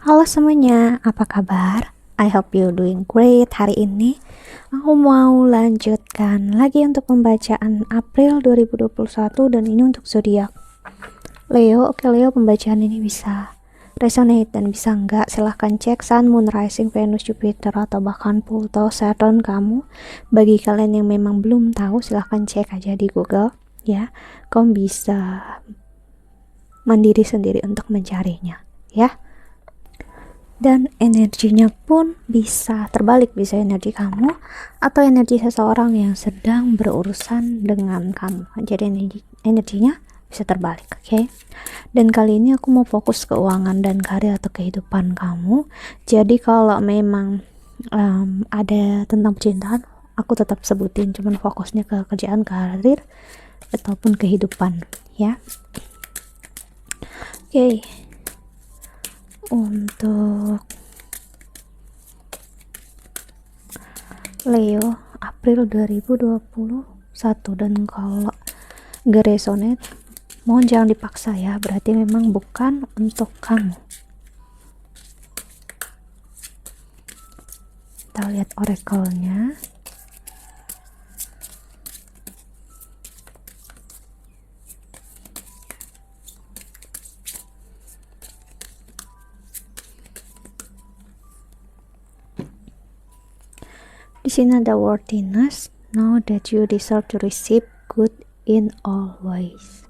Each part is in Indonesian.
Halo semuanya, apa kabar? I hope you doing great hari ini. Aku mau lanjutkan lagi untuk pembacaan April 2021 dan ini untuk zodiak Leo. Oke Leo, pembacaan ini bisa resonate dan bisa enggak, silahkan cek Sun, Moon, Rising, Venus, Jupiter atau bahkan Pluto, Saturn kamu. Bagi kalian yang memang belum tahu, silahkan cek aja di Google ya. Kamu bisa mandiri sendiri untuk mencarinya ya. Dan energinya pun bisa terbalik, bisa energi kamu atau energi seseorang yang sedang berurusan dengan kamu. Jadi energinya bisa terbalik, oke? Dan kali ini aku mau fokus keuangan dan karir atau kehidupan kamu. Jadi kalau memang ada tentang percintaan, aku tetap sebutin, cuman fokusnya ke kerjaan, karir ataupun kehidupan ya. Oke. Untuk Leo April 2021, dan kalau gak resonate mohon jangan dipaksa ya, berarti memang bukan untuk kamu. Kita lihat oracle-nya. Di sini ada worthiness, know that you deserve to receive good in all ways.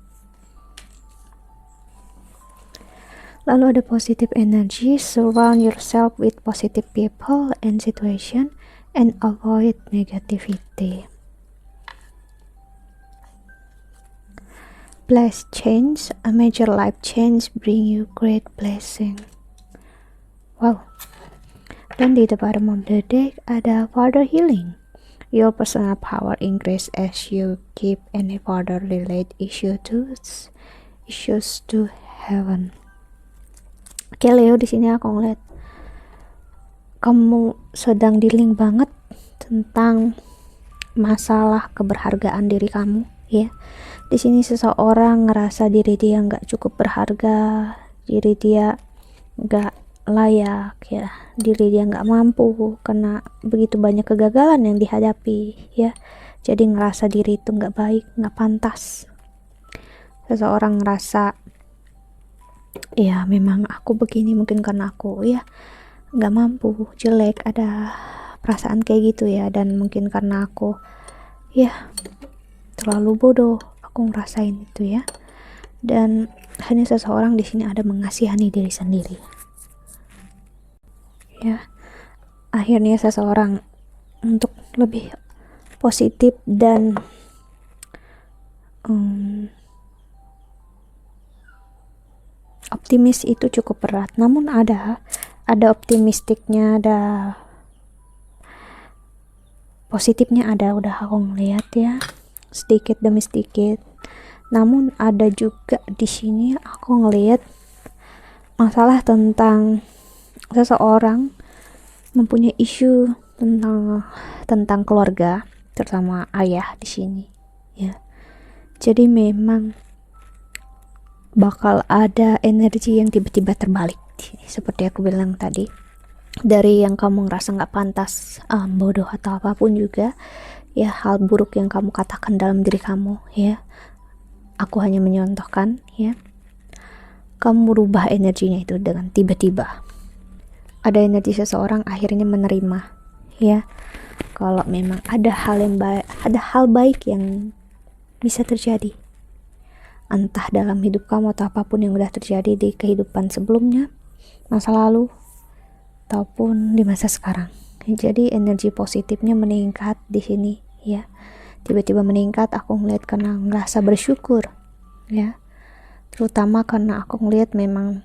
Lalu ada positive energy, surround yourself with positive people and situation and avoid negativity. Blessed change, a major life change bring you great blessing. Wow. Dan di the bottom of the deck ada further healing. Your personal power increase as you keep any further relate issues to heaven. Oke Leo, di sini aku ngeliat kamu sedang dealing banget tentang masalah keberhargaan diri kamu ya. Di sini seseorang ngerasa diri dia nggak cukup berharga, diri dia nggak layak ya, diri dia nggak mampu karena begitu banyak kegagalan yang dihadapi ya. Jadi ngerasa diri itu nggak baik, nggak pantas. Seseorang ngerasa ya memang aku begini mungkin karena aku ya nggak mampu, jelek, ada perasaan kayak gitu ya. Dan mungkin karena aku ya terlalu bodoh, aku ngerasain itu ya. Dan hanya seseorang di sini ada mengasihani diri sendiri ya. Akhirnya seseorang untuk lebih positif dan optimis itu cukup berat, namun ada optimistiknya, ada positifnya, udah aku ngeliat ya sedikit demi sedikit. Namun ada juga di sini aku ngeliat masalah tentang seseorang mempunyai isu tentang keluarga, terutama ayah di sini ya. Jadi memang bakal ada energi yang tiba-tiba terbalik seperti aku bilang tadi, dari yang kamu ngerasa nggak pantas, bodoh atau apapun juga ya, hal buruk yang kamu katakan dalam diri kamu ya. Aku hanya menyontohkan ya, kamu merubah energinya itu dengan tiba-tiba. Ada energi seseorang akhirnya menerima ya, kalau memang ada hal baik yang bisa terjadi, entah dalam hidup kamu atau apapun yang udah terjadi di kehidupan sebelumnya, masa lalu ataupun di masa sekarang. Jadi energi positifnya meningkat di sini ya, tiba-tiba meningkat. Aku ngeliat karena ngerasa bersyukur ya, terutama karena aku ngeliat memang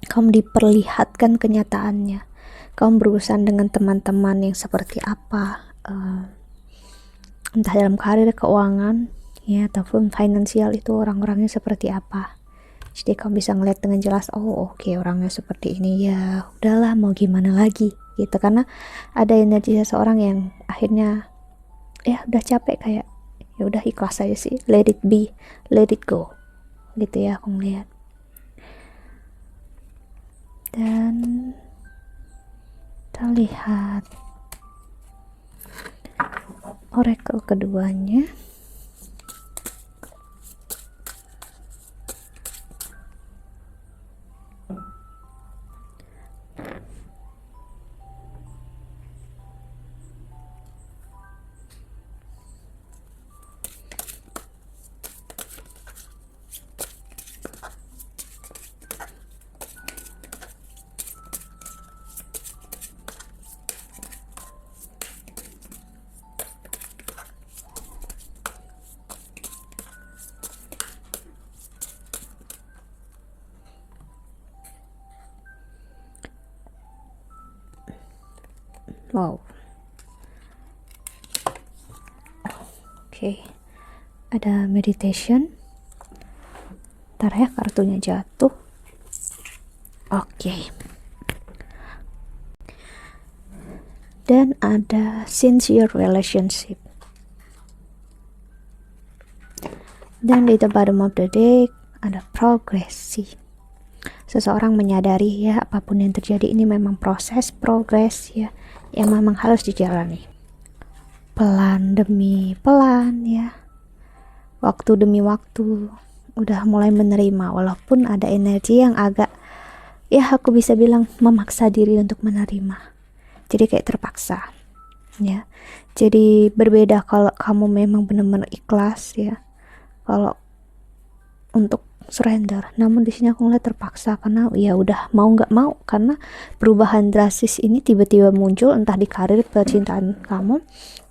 kamu diperlihatkan kenyataannya, kamu berurusan dengan teman-teman yang seperti apa, entah dalam karir, keuangan ya, ataupun finansial, itu orang-orangnya seperti apa. Jadi kamu bisa ngeliat dengan jelas, oh oke, orangnya seperti ini ya, udahlah mau gimana lagi gitu. Karena ada energi seseorang yang akhirnya ya udah capek, kayak ya udah ikhlas aja sih, let it be, let it go gitu ya. Aku ngeliat dan kita lihat oracle keduanya. Wow. Oke. Ada meditation. Ntar ya kartunya jatuh. Oke. Dan ada sincere relationship. Dan di the bottom of the deck ada progresi. Seseorang menyadari ya apapun yang terjadi ini memang proses progres ya, yang memang harus dijalani pelan demi pelan ya, waktu demi waktu. Udah mulai menerima walaupun ada energi yang agak ya aku bisa bilang memaksa diri untuk menerima, jadi kayak terpaksa ya. Jadi berbeda kalau kamu memang benar-benar ikhlas ya, kalau untuk surrender. Namun di sini aku ngeliat terpaksa karena ya udah mau nggak mau, karena perubahan drastis ini tiba-tiba muncul entah di karir, percintaan kamu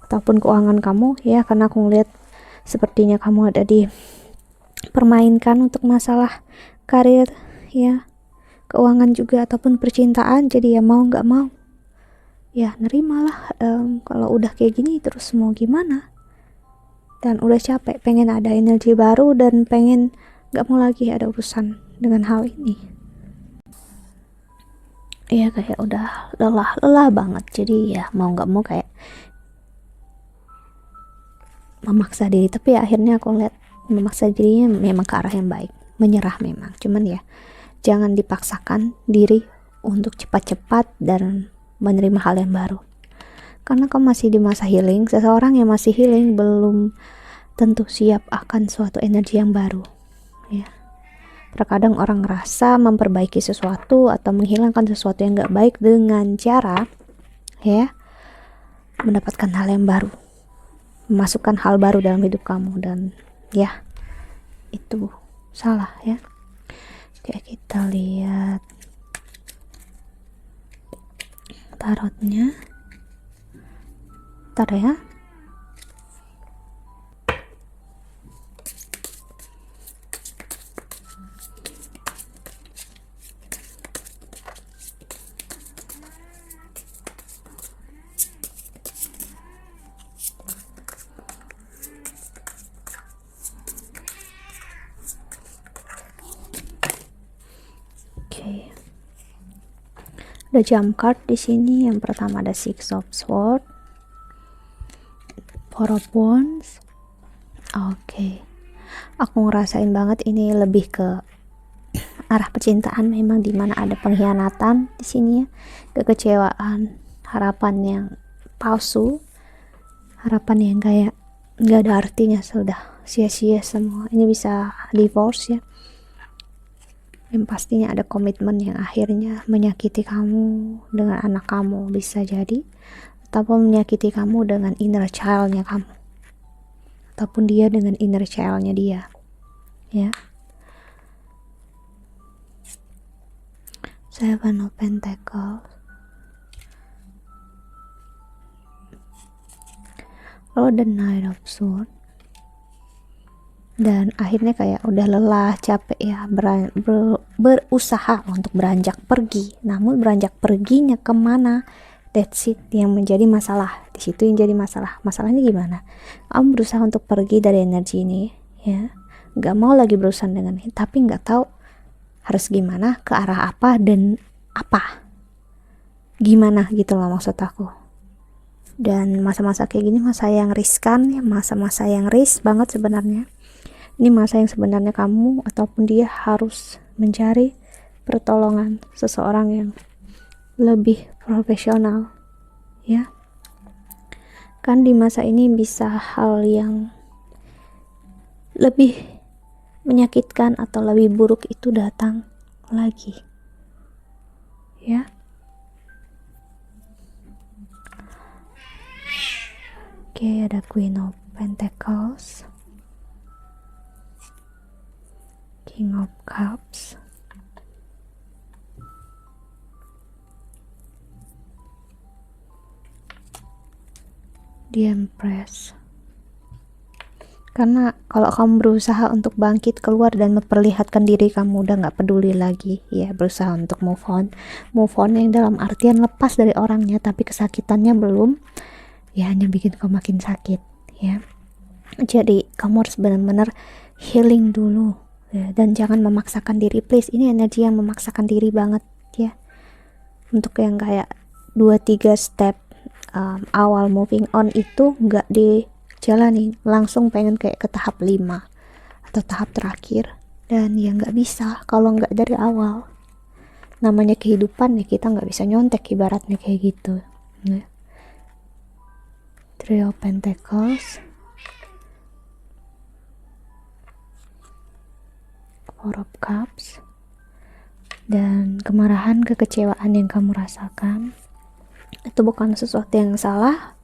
ataupun keuangan kamu ya, karena aku ngeliat sepertinya kamu ada di permainkan untuk masalah karir ya, keuangan juga ataupun percintaan. Jadi ya mau nggak mau ya nerimalah. Kalau udah kayak gini terus mau gimana, dan udah capek, pengen ada energi baru dan pengen gak mau lagi ada urusan dengan hal ini ya, kayak udah lelah banget. Jadi ya mau gak mau kayak memaksa diri, tapi ya akhirnya aku lihat memaksa dirinya memang ke arah yang baik, menyerah memang, cuman ya jangan dipaksakan diri untuk cepat-cepat dan menerima hal yang baru, karena kamu masih di masa healing. Seseorang yang masih healing belum tentu siap akan suatu energi yang baru ya. Terkadang orang ngerasa memperbaiki sesuatu atau menghilangkan sesuatu yang gak baik dengan cara ya mendapatkan hal yang baru, memasukkan hal baru dalam hidup kamu, dan ya itu salah ya. Oke, kita lihat tarotnya. Ntar ya. Ada jump card di sini. Yang pertama ada Six of Swords, Four of Wands. Oke. Aku ngerasain banget ini lebih ke arah percintaan memang, dimana ada pengkhianatan di sini ya, kekecewaan, harapan yang palsu, harapan yang kayak nggak ada artinya, sudah sia-sia semua. Ini bisa divorce ya. Yang pastinya ada komitmen yang akhirnya menyakiti kamu dengan anak kamu, bisa jadi, ataupun menyakiti kamu dengan inner child-nya kamu, ataupun dia dengan inner child-nya dia ya. Seven of Pentacles, lalu the Knight of Swords, dan akhirnya kayak udah lelah, capek ya, berusaha untuk beranjak pergi. Namun beranjak perginya kemana, that's it yang menjadi masalah. Di situ yang jadi masalah. Masalahnya gimana? Kamu berusaha untuk pergi dari energi ini ya, nggak mau lagi berurusan dengan ini, tapi nggak tahu harus gimana, ke arah apa, dan apa gimana gitu loh maksud aku. Dan masa-masa kayak gini masa yang riskan ya, masa-masa yang risk banget sebenarnya. Ini masa yang sebenarnya kamu ataupun dia harus mencari pertolongan seseorang yang lebih profesional, ya. Kan di masa ini bisa hal yang lebih menyakitkan atau lebih buruk itu datang lagi, ya. Oke, ada Queen of Pentacles, King of Cups, The Empress. Karena kalau kamu berusaha untuk bangkit keluar dan memperlihatkan diri kamu, udah gak peduli lagi, ya, berusaha untuk move on yang dalam artian lepas dari orangnya, tapi kesakitannya belum, ya, hanya bikin kamu makin sakit, ya. Jadi kamu harus benar-benar healing dulu, ya, dan jangan memaksakan diri, please. Ini energi yang memaksakan diri banget, ya, untuk yang kayak 2-3 step awal moving on itu gak dijalani, langsung pengen kayak ke tahap 5 atau tahap terakhir, dan ya gak bisa kalau gak dari awal. Namanya kehidupan, ya, kita gak bisa nyontek ibaratnya kayak gitu, ya. Three of Pentacles, Four of Cups, dan kemarahan, kekecewaan yang kamu rasakan itu bukan sesuatu yang salah,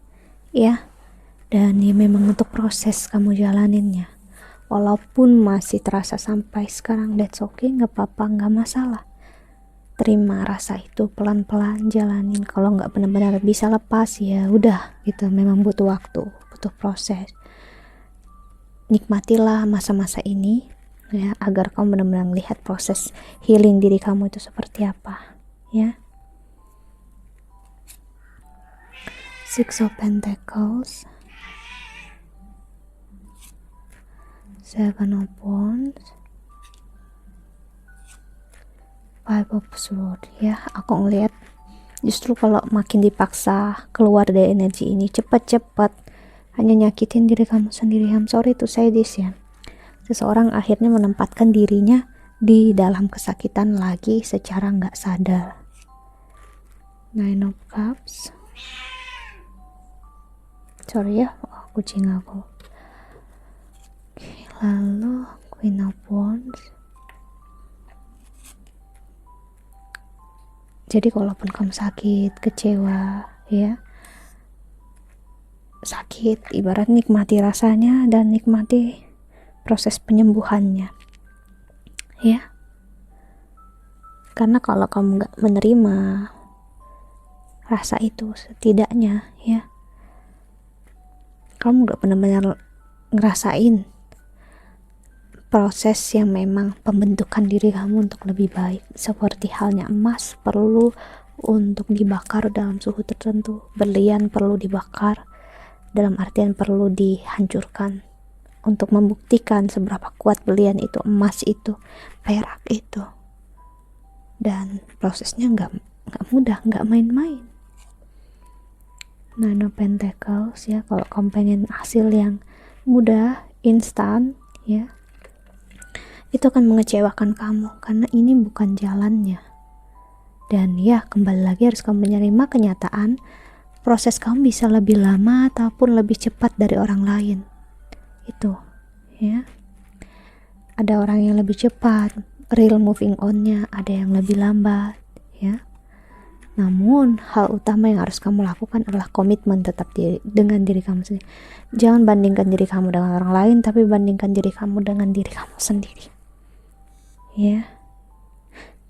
ya, dan ya memang untuk proses kamu jalaninnya, walaupun masih terasa sampai sekarang, that's okay, gak apa-apa, gak masalah. Terima rasa itu, pelan-pelan jalanin. Kalau nggak benar-benar bisa lepas, ya udah gitu, memang butuh waktu, butuh proses. Nikmatilah masa-masa ini, ya, agar kamu benar-benar lihat proses healing diri kamu itu seperti apa, ya. Six of Pentacles, Seven of Wands, Five of Swords, ya. Aku ngelihat justru kalau makin dipaksa keluar dari energi ini cepat-cepat, hanya nyakitin diri kamu sendiri. I'm sorry to say this, ya. Seseorang akhirnya menempatkan dirinya di dalam kesakitan lagi secara nggak sadar. Nine of Cups, sorry ya, kucing aku. Oke, lalu Queen of Wands. Jadi kalaupun kamu sakit, kecewa, ya, sakit, ibarat nikmati rasanya dan nikmati proses penyembuhannya, ya. Karena kalau kamu nggak menerima rasa itu, setidaknya, ya, kamu nggak benar-benar ngerasain proses yang memang pembentukan diri kamu untuk lebih baik. Seperti halnya emas perlu untuk dibakar dalam suhu tertentu, berlian perlu dibakar dalam artian perlu dihancurkan untuk membuktikan seberapa kuat berlian itu, emas itu, perak itu. Dan prosesnya nggak mudah, nggak main-main. Nine of Pentacles, ya, kalau kamu pengen hasil yang mudah, instan, ya, itu akan mengecewakan kamu karena ini bukan jalannya. Dan ya, kembali lagi harus kamu menerima kenyataan proses kamu bisa lebih lama ataupun lebih cepat dari orang lain. Itu, ya. Ada orang yang lebih cepat real moving on-nya, ada yang lebih lambat, ya. Namun hal utama yang harus kamu lakukan adalah komitmen tetap dengan diri kamu sendiri. Jangan bandingkan diri kamu dengan orang lain, tapi bandingkan diri kamu dengan diri kamu sendiri, ya.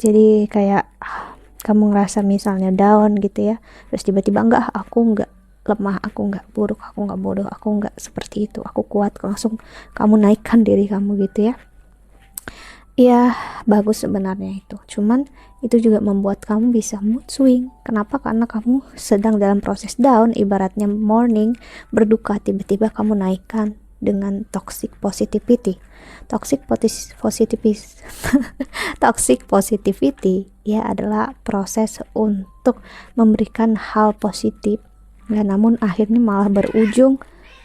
Jadi kayak kamu ngerasa misalnya down gitu, ya, terus tiba-tiba enggak, aku enggak lemah, aku enggak buruk, aku enggak bodoh, aku enggak seperti itu, aku kuat, langsung kamu naikkan diri kamu gitu, ya. Ya, bagus sebenarnya itu. Cuman itu juga membuat kamu bisa mood swing. Kenapa? Karena kamu sedang dalam proses down, ibaratnya morning, berduka, tiba-tiba kamu naikkan dengan toxic positivity. Toxic positivity, ya, adalah proses untuk memberikan hal positif, ya, namun akhirnya malah berujung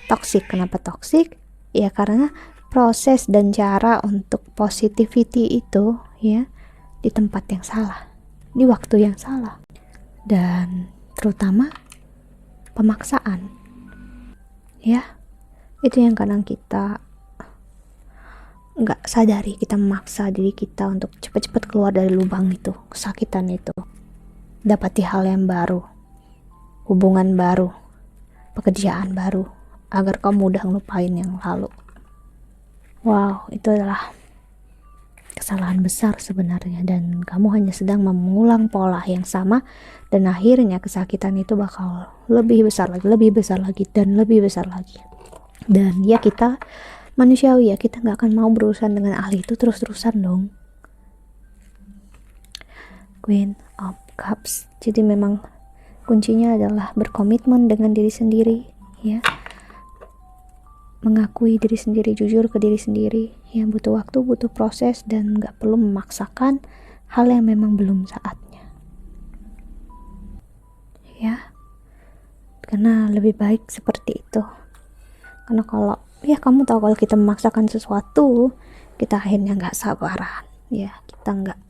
toxic. Kenapa toxic? Ya karena proses dan cara untuk positivity itu, ya, di tempat yang salah, di waktu yang salah, dan terutama pemaksaan. Ya, itu yang kadang kita nggak sadari, kita memaksa diri kita untuk cepat-cepat keluar dari lubang itu, kesakitan itu, dapati hal yang baru, hubungan baru, pekerjaan baru, agar kamu mudah ngelupain yang lalu. Wow, itu adalah kesalahan besar sebenarnya, dan kamu hanya sedang mengulang pola yang sama, dan akhirnya kesakitan itu bakal lebih besar lagi, dan lebih besar lagi. Dan ya, kita manusiawi ya, kita nggak akan mau berurusan dengan ahli itu terus-terusan dong. Queen of Cups. Jadi memang kuncinya adalah berkomitmen dengan diri sendiri, ya, mengakui diri sendiri, jujur ke diri sendiri. Ya, butuh waktu, butuh proses, dan nggak perlu memaksakan hal yang memang belum saatnya. Ya, karena lebih baik seperti itu. Karena kalau ya, kamu tahu kalau kita memaksakan sesuatu, kita akhirnya nggak sabaran. Ya, kita nggak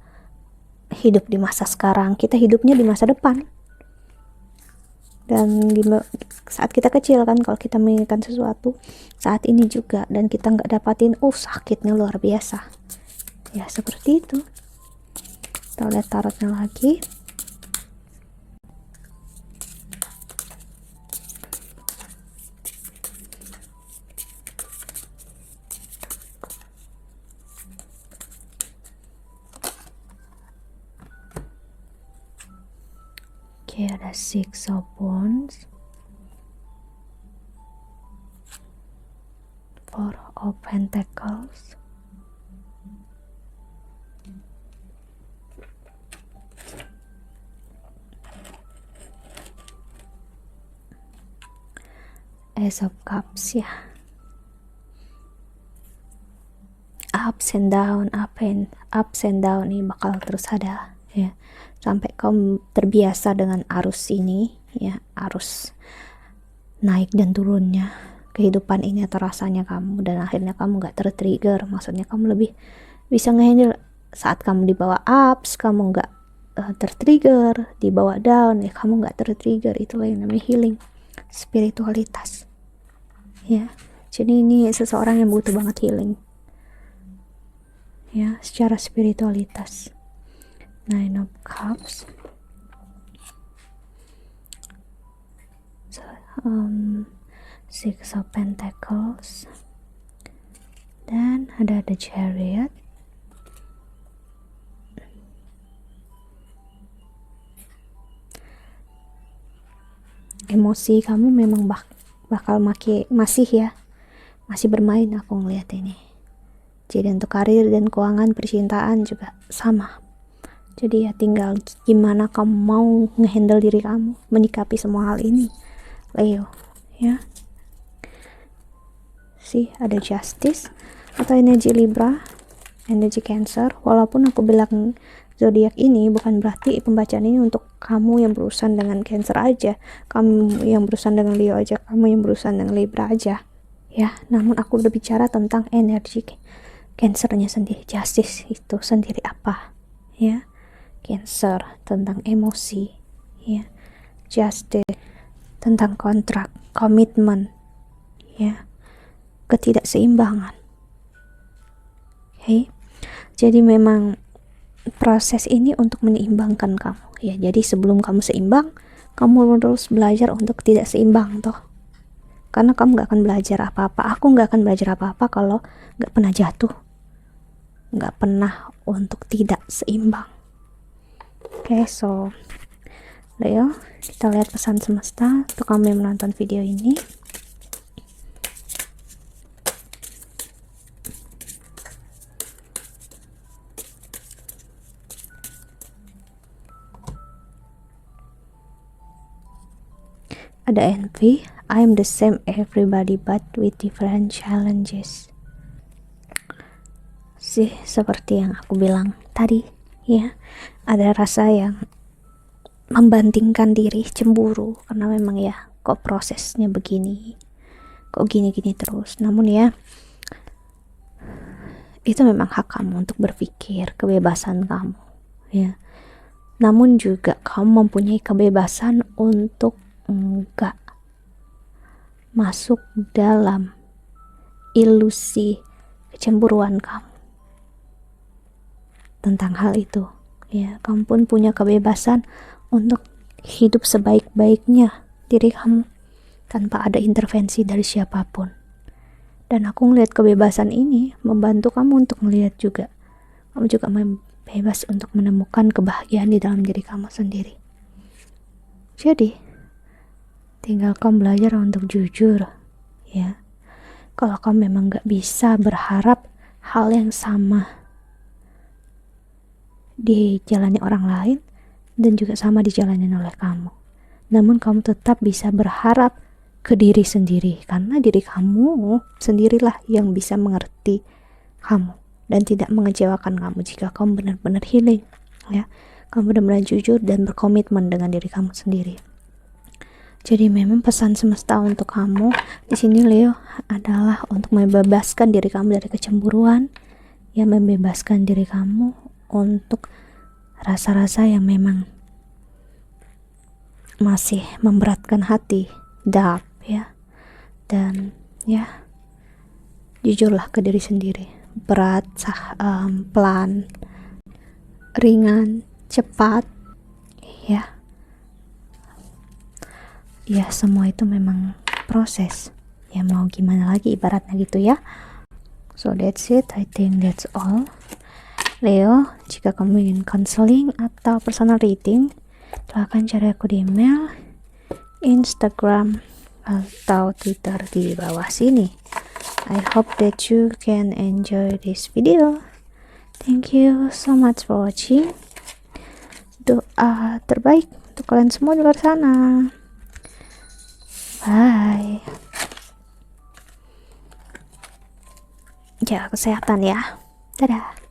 hidup di masa sekarang, kita hidupnya di masa depan. Dan saat kita kecil kan, kalau kita menginginkan sesuatu saat ini juga, dan kita nggak dapatin, sakitnya luar biasa. Ya, seperti itu. Kita lihat tarotnya lagi. Oke, ada Six of Wands, Four of Pentacles, Ace of Cups ya. Ups and down ini bakal terus ada ya, sampai kamu terbiasa dengan arus ini ya, arus naik dan turunnya kehidupan ini atau rasanya kamu, dan akhirnya kamu gak tertrigger. Maksudnya kamu lebih bisa ngehandle saat kamu dibawa ups, kamu gak tertrigger, dibawa down ya kamu gak tertrigger. Itulah yang namanya healing, spiritualitas ya. Jadi ini seseorang yang butuh banget healing ya, secara spiritualitas. Nine of Cups, Six of Pentacles, dan ada The Chariot. Emosi kamu memang bakal masih bermain, aku ngeliat ini. Jadi untuk karir dan keuangan, percintaan juga sama. Jadi ya, tinggal gimana kamu mau ngehandle diri kamu, menyikapi semua hal ini, Leo ya. Ada Justice atau energi Libra, energi Cancer. Walaupun aku bilang zodiak ini bukan berarti pembacaan ini untuk kamu yang berurusan dengan Cancer aja, kamu yang berurusan dengan Leo aja, kamu yang berurusan dengan Libra aja ya. Namun aku udah bicara tentang energi Cancernya sendiri. Justice itu sendiri apa ya? Cancer tentang emosi ya, Justice tentang kontrak, komitmen ya, ketidakseimbangan. Oke. Jadi memang proses ini untuk menyeimbangkan kamu ya. Jadi sebelum kamu seimbang, kamu harus belajar untuk tidak seimbang toh. Karena kamu gak akan belajar apa-apa, aku gak akan belajar apa-apa kalau gak pernah jatuh, gak pernah untuk tidak seimbang. Oke, so Leo, kita lihat pesan semesta untuk kamu yang menonton video ini. Ada envy, I'm the same everybody but with different challenges. Seperti yang aku bilang tadi ya, ada rasa yang membandingkan diri, cemburu, karena memang ya, kok prosesnya begini, kok gini-gini terus. Namun ya, itu memang hak kamu untuk berpikir, kebebasan kamu ya. Namun juga kamu mempunyai kebebasan untuk enggak masuk dalam ilusi kecemburuan kamu tentang hal itu, ya. Kamu pun punya kebebasan untuk hidup sebaik-baiknya diri kamu tanpa ada intervensi dari siapapun. Dan aku ngelihat kebebasan ini membantu kamu untuk melihat juga kamu juga bebas untuk menemukan kebahagiaan di dalam diri kamu sendiri. Jadi tinggal kamu belajar untuk jujur, ya. Kalau kamu memang gak bisa berharap hal yang sama dijalani orang lain dan juga sama dijalani oleh kamu, namun kamu tetap bisa berharap ke diri sendiri, karena diri kamu sendirilah yang bisa mengerti kamu dan tidak mengecewakan kamu jika kamu benar-benar healing, ya. Kamu benar-benar jujur dan berkomitmen dengan diri kamu sendiri. Jadi memang pesan semesta untuk kamu di sini, Leo, adalah untuk membebaskan diri kamu dari kecemburuan, ya, membebaskan diri kamu untuk rasa-rasa yang memang masih memberatkan hati, dark, ya. Dan ya, jujurlah ke diri sendiri. Berat, pelan, ringan, cepat, ya. Ya, semua itu memang proses. Ya, mau gimana lagi ibaratnya gitu, ya. So that's it, I think that's all. Leo, jika kamu ingin counseling atau personal reading, silahkan cari aku di email, Instagram, atau Twitter di bawah sini. I hope that you can enjoy this video. Thank you so much for watching. Doa terbaik untuk kalian semua di luar sana. Bye. Jaga kesehatan ya. Dadah.